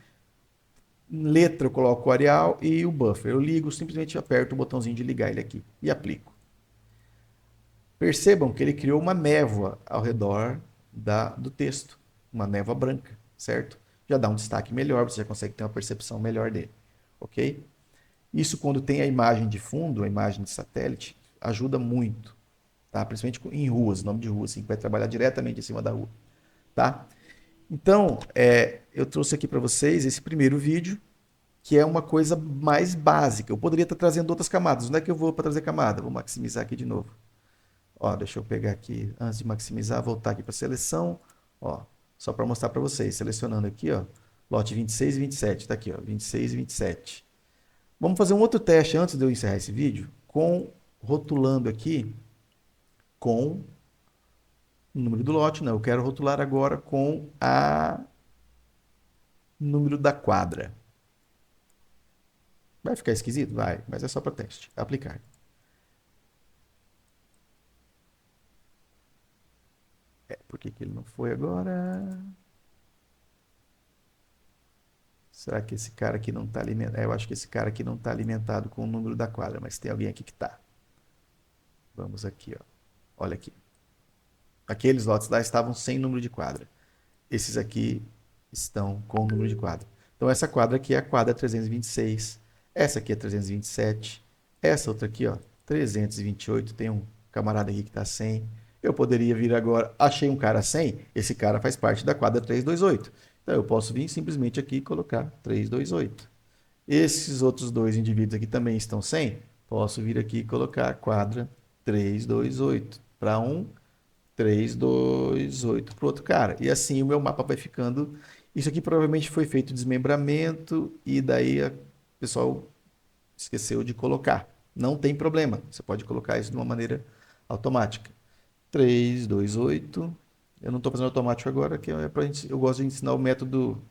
Letra eu coloco o Arial e o buffer. Eu ligo, simplesmente aperto o botãozinho de ligar ele aqui e aplico. Percebam que ele criou uma névoa ao redor do texto, uma névoa branca, certo? Já dá um destaque melhor, você já consegue ter uma percepção melhor dele, ok? Isso quando tem a imagem de fundo, a imagem de satélite, ajuda muito, tá? Principalmente em ruas, nome de rua, assim, que vai trabalhar diretamente em cima da rua, tá? Então, eu trouxe aqui para vocês esse primeiro vídeo, que é uma coisa mais básica. Eu poderia estar trazendo outras camadas. Onde é que eu vou para trazer camada? Vou maximizar aqui de novo. Ó, deixa eu pegar aqui, antes de maximizar, voltar aqui para a seleção. Ó, só para mostrar para vocês, selecionando aqui, ó, lote 26 e 27, tá aqui, ó, 26 e 27. Vamos fazer um outro teste antes de eu encerrar esse vídeo, rotulando aqui com o número do lote, não, eu quero rotular agora com a número da quadra. Vai ficar esquisito? Vai, mas é só para teste. Aplicar. Por que que ele não foi agora? Será que esse cara aqui não está alimentado? Eu acho que esse cara aqui não está alimentado com o número da quadra, mas tem alguém aqui que está. Vamos aqui, ó. Olha aqui. Aqueles lotes lá estavam sem número de quadra. Esses aqui estão com o número de quadra. Então, essa quadra aqui é a quadra 326. Essa aqui é 327. Essa outra aqui, ó, 328. Tem um camarada aqui que está 100. Eu poderia vir agora, achei um cara 100. Esse cara faz parte da quadra 328. Então, eu posso vir simplesmente aqui e colocar 328. Esses outros dois indivíduos aqui também estão 100. Posso vir aqui e colocar a quadra 328 para um, 328 para o outro cara. E assim o meu mapa vai ficando. Isso aqui provavelmente foi feito desmembramento e daí o pessoal esqueceu de colocar. Não tem problema, você pode colocar isso de uma maneira automática. 328. Eu não estou fazendo automático agora, que é pra gente, eu gosto de ensinar o método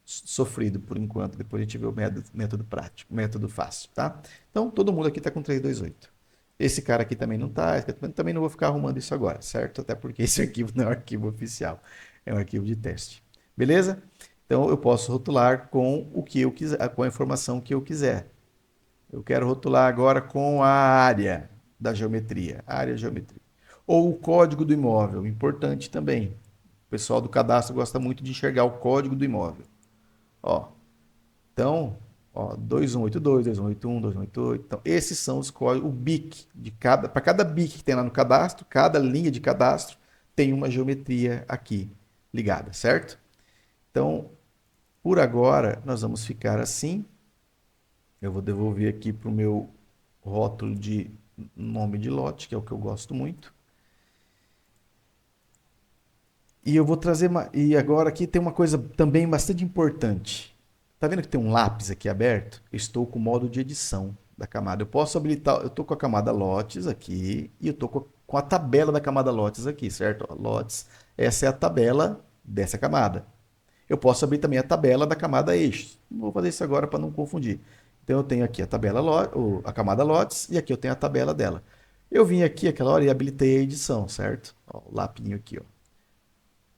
sofrido por enquanto, depois a gente vê o método prático, método fácil, tá? Então, todo mundo aqui está com 328. Esse cara aqui também não está, também não vou ficar arrumando isso agora, certo? Até porque esse arquivo não é um arquivo oficial, é um arquivo de teste. Beleza? Então, eu posso rotular com o que eu quiser, com a informação que eu quiser. Eu quero rotular agora com a área da geometria, área geometria. Ou o código do imóvel, importante também. O pessoal do cadastro gosta muito de enxergar o código do imóvel. Ó, então, ó, 2182, 2181, 2188. Então, esses são os códigos, o BIC de cada, para cada BIC que tem lá no cadastro, cada linha de cadastro tem uma geometria aqui ligada, certo? Então, por agora, nós vamos ficar assim. Eu vou devolver aqui para o meu rótulo de nome de lote, que é o que eu gosto muito. E eu vou trazer. E agora aqui tem uma coisa também bastante importante. Tá vendo que tem um lápis aqui aberto? Eu estou com o modo de edição da camada. Eu posso habilitar. Eu estou com a camada lotes aqui e eu estou com a tabela da camada lotes aqui, certo? Ó, lotes. Essa é a tabela dessa camada. Eu posso abrir também a tabela da camada eixos. Não vou fazer isso agora para não confundir. Então eu tenho aqui a tabela a camada lotes e aqui eu tenho a tabela dela. Eu vim aqui aquela hora e habilitei a edição, certo? Ó, o lapinho aqui, ó.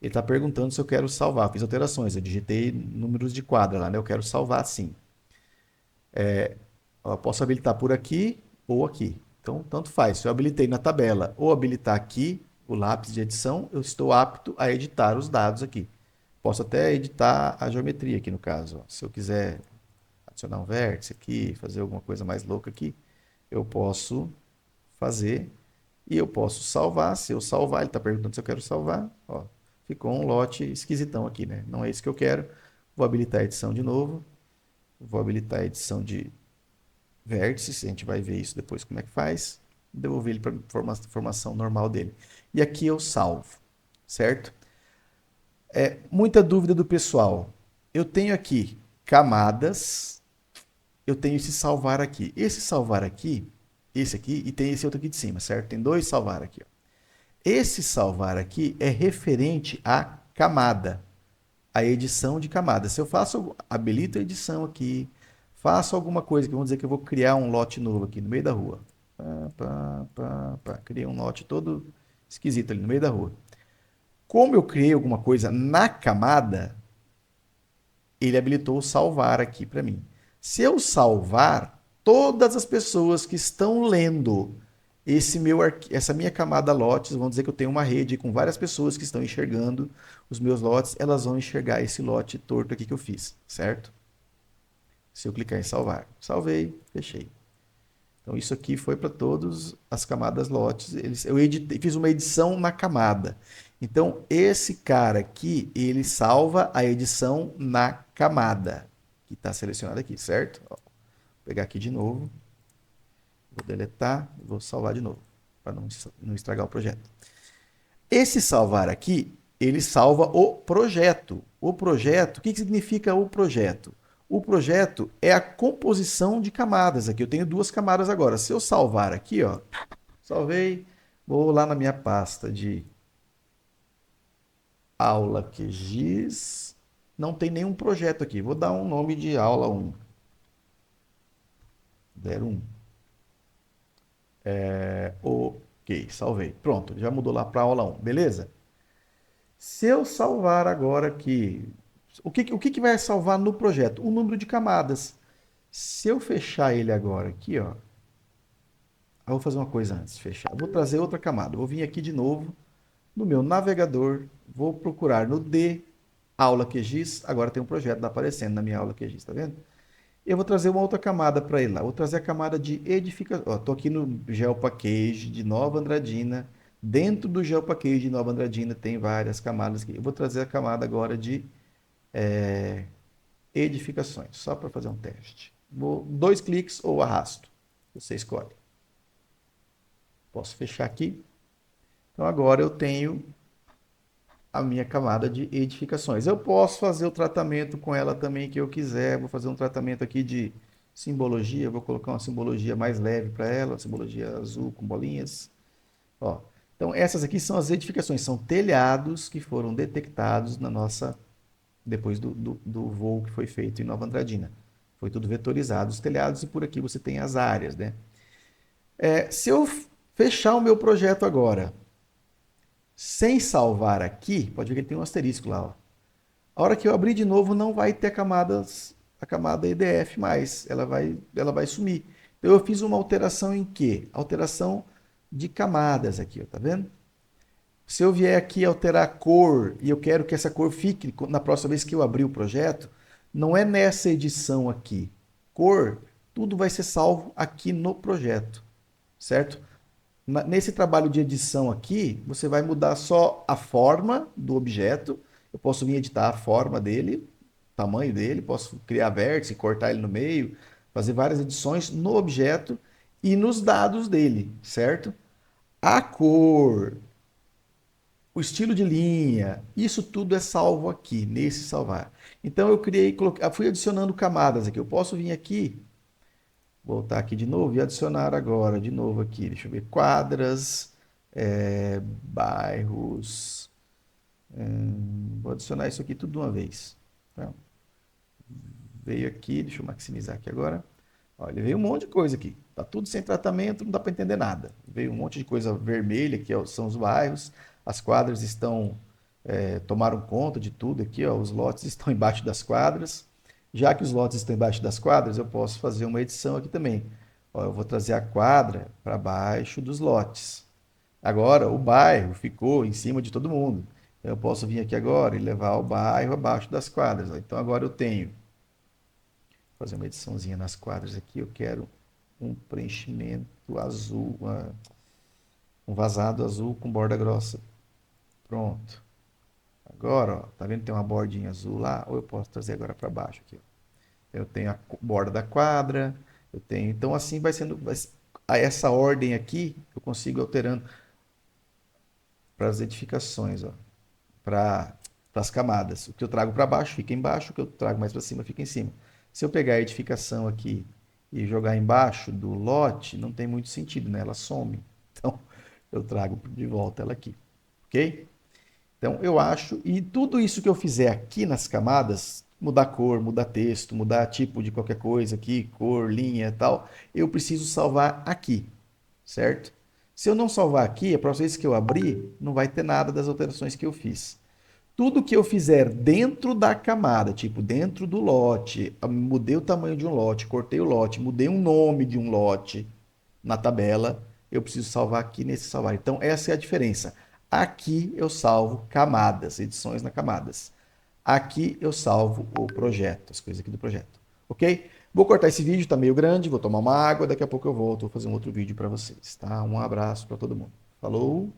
Ele está perguntando se eu quero salvar. Eu fiz alterações, eu digitei números de quadra lá, né? Eu quero salvar sim. Eu posso habilitar por aqui ou aqui. Então, tanto faz. Se eu habilitei na tabela ou habilitar aqui o lápis de edição, eu estou apto a editar os dados aqui. Posso até editar a geometria aqui no caso. Ó. Se eu quiser adicionar um vértice aqui, fazer alguma coisa mais louca aqui, eu posso fazer e eu posso salvar. Se eu salvar, ele está perguntando se eu quero salvar. Ó, ficou um lote esquisitão aqui, né? Não é isso que eu quero. Vou habilitar a edição de novo. Vou habilitar a edição de vértices. A gente vai ver isso depois como é que faz. Devolver ele para a formação normal dele. E aqui eu salvo, certo? Muita dúvida do pessoal. Eu tenho aqui camadas, eu tenho esse salvar aqui. Esse salvar aqui, esse aqui e tem esse outro aqui de cima, certo? Tem dois salvar aqui. Ó. Esse salvar aqui é referente à camada, à edição de camada. Se eu faço, habilito a edição aqui, faço alguma coisa, que vamos dizer que eu vou criar um lote novo aqui no meio da rua. Criei um lote todo esquisito ali no meio da rua. Como eu criei alguma coisa na camada, ele habilitou o salvar aqui para mim. Se eu salvar, todas as pessoas que estão lendo essa minha camada lotes, vão dizer que eu tenho uma rede com várias pessoas que estão enxergando os meus lotes, elas vão enxergar esse lote torto aqui que eu fiz, certo? Se eu clicar em salvar, salvei, fechei. Então isso aqui foi para todas as camadas lotes. Eu fiz uma edição na camada. Então esse cara aqui, ele salva a edição na camada, que está selecionada aqui, certo? Ó, vou pegar aqui de novo, vou deletar, vou salvar de novo, para não estragar o projeto. Esse salvar aqui, ele salva o projeto. O projeto, o que significa o projeto? O projeto é a composição de camadas. Aqui eu tenho duas camadas agora. Se eu salvar aqui, ó, salvei, vou lá na minha pasta de aula QGIS. Não tem nenhum projeto aqui. Vou dar um nome de aula 1. 01. Ok, salvei. Pronto, já mudou lá para aula 1, beleza? Se eu salvar agora aqui, o que vai salvar no projeto? O número de camadas. Se eu fechar ele agora aqui, ó, Eu vou fazer uma coisa antes de fechar. Vou trazer outra camada. Vou vir aqui de novo no meu navegador. Vou procurar no D, aula QGIS. Agora tem um projeto aparecendo na minha aula QGIS, tá vendo? Eu vou trazer uma outra camada para ele lá. Vou trazer a camada de edificação. Estou aqui no GeoPackage de Nova Andradina. Dentro do GeoPackage de Nova Andradina tem várias camadas aqui. Eu vou trazer a camada agora de edificações, só para fazer um teste. Vou 2 cliques ou arrasto. Você escolhe. Posso fechar aqui. Então agora eu tenho a minha camada de edificações. Eu posso fazer o tratamento com ela também que eu quiser. Vou fazer um tratamento aqui de simbologia. Vou colocar uma simbologia mais leve para ela, uma simbologia azul com bolinhas. Ó. Então essas aqui são as edificações, são telhados que foram detectados na nossa depois do voo que foi feito em Nova Andradina. Foi tudo vetorizado os telhados e por aqui você tem as áreas, né? Se eu fechar o meu projeto agora, sem salvar aqui, pode ver que ele tem um asterisco lá, ó. A hora que eu abrir de novo, não vai ter a camada EDF mais, ela vai sumir. Então eu fiz uma alteração em quê? Alteração de camadas aqui, ó, tá vendo? Se eu vier aqui alterar a cor e eu quero que essa cor fique na próxima vez que eu abrir o projeto, não é nessa edição aqui. Cor, tudo vai ser salvo aqui no projeto, certo? Nesse trabalho de edição aqui, você vai mudar só a forma do objeto. Eu posso vir editar a forma dele, o tamanho dele, posso criar vértice, cortar ele no meio, fazer várias edições no objeto e nos dados dele, certo? A cor, o estilo de linha, isso tudo é salvo aqui, nesse salvar. Então eu criei, fui adicionando camadas aqui. Eu posso vir aqui, voltar aqui de novo e adicionar agora de novo aqui. Deixa eu ver, quadras, bairros. Vou adicionar isso aqui tudo de uma vez. Então, veio aqui, deixa eu maximizar aqui agora. Olha, veio um monte de coisa aqui. Tá tudo sem tratamento, não dá para entender nada. Veio um monte de coisa vermelha aqui, ó, são os bairros. As quadras tomaram conta de tudo aqui, ó. Os lotes estão embaixo das quadras. Já que os lotes estão embaixo das quadras, eu posso fazer uma edição aqui também. Ó, eu vou trazer a quadra para baixo dos lotes. Agora, o bairro ficou em cima de todo mundo. Eu posso vir aqui agora e levar o bairro abaixo das quadras. Ó. Então, agora eu tenho fazer uma ediçãozinha nas quadras aqui. Eu quero um preenchimento azul, um vazado azul com borda grossa. Pronto. Agora, ó, tá vendo que tem uma bordinha azul lá? Ou eu posso trazer agora para baixo aqui, ó. Eu tenho a borda da quadra, eu tenho. Então assim vai sendo essa ordem aqui, eu consigo alterando para as edificações, ó, para as camadas. O que eu trago para baixo fica embaixo, o que eu trago mais para cima fica em cima. Se eu pegar a edificação aqui e jogar embaixo do lote, não tem muito sentido, né? Ela some. Então, eu trago de volta ela aqui, ok? Então, eu acho, e tudo isso que eu fizer aqui nas camadas, mudar cor, mudar texto, mudar tipo de qualquer coisa aqui, cor, linha e tal, eu preciso salvar aqui, certo? Se eu não salvar aqui, a próxima vez que eu abrir, não vai ter nada das alterações que eu fiz. Tudo que eu fizer dentro da camada, tipo dentro do lote, mudei o tamanho de um lote, cortei o lote, mudei um nome de um lote na tabela, eu preciso salvar aqui nesse salvar. Então, essa é a diferença. Aqui eu salvo camadas, edições na camadas. Aqui eu salvo o projeto, as coisas aqui do projeto. Ok? Vou cortar esse vídeo, tá meio grande, vou tomar uma água, daqui a pouco eu volto, vou fazer um outro vídeo para vocês, tá? Um abraço para todo mundo. Falou!